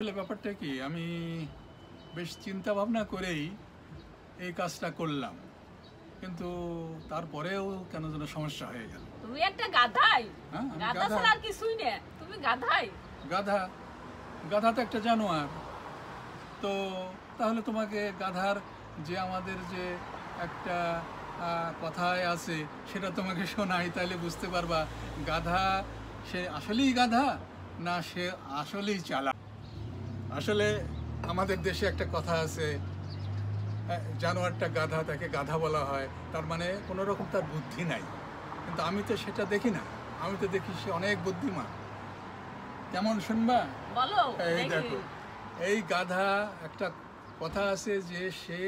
ব্যাপারটা কি আমি বেশ চিন্তা ভাবনা করেই এই কাজটা করলাম, কিন্তু তারপরেও কেন যেন সমস্যা হয়ে গেল। তুমি একটা গাধাই। হ্যাঁ, আমি গাধা গাধা। ছাড়া আর কিছুই না, তুমি গাধাই। গাধা? গাধা তো একটা জানোয়ার। তো তাহলে তোমাকে গাধার যে আমাদের যে একটা কথায় আছে সেটা তোমাকে শোনাই, তাহলে বুঝতে পারবা গাধা সে আসলেই গাধা না সে আসলেই চালাক। আসলে আমাদের দেশে একটা কথা আছে, জানোয়ারটা গাধা, তাকে গাধা বলা হয়, তার মানে কোনো রকম তার বুদ্ধি নাই। কিন্তু আমি তো সেটা দেখি না, আমি তো দেখি সে অনেক বুদ্ধিমান। কেমন শুনবা? বলো। এই দেখো, এই গাধা একটা কথা আছে যে সে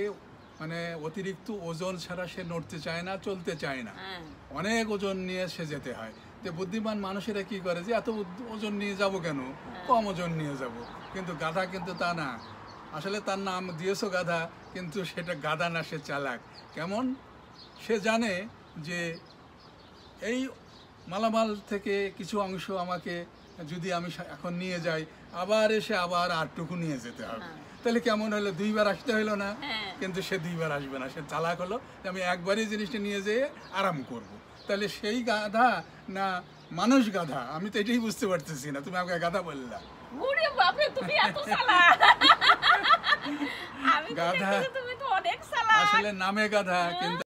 মানে অতিরিক্ত ওজন ছাড়া সে নড়তে চায় না, চলতে চায় না, অনেক ওজন নিয়ে সে যেতে হয়। যে বুদ্ধিমান মানুষেরা কি করে যে এত ওজন নিয়ে যাব কেন, কম ওজন নিয়ে যাব। কিন্তু গাধা কিন্তু তা না। আসলে তার নাম দিয়েছো গাধা, কিন্তু সেটা গাধা না, সে চালাক। কেমন? সে জানে যে এই মালামাল থেকে কিছু অংশ আমাকে যদি আমি এখন নিয়ে যাই, আবার এসে আবার আরটুকু নিয়ে যেতে হবে। তাহলে কেমন হলো, দুইবার আসতে হলো না? কিন্তু সে দুইবার আসবে না, সে চালাক হলো যে আমি একবারই জিনিসটা নিয়ে যেয়ে আরাম করব। তাহলে সেই গাধা না মানুষ গাধা? আমি তো এটাই বুঝতে পারতেছি না, তুমি আমাকে গাধা বললা। ওরে বাপরে, তুমি এত চালাক। গাধা তুমি তো অনেক চালাক। আসলে নামে গাধা, কিন্তু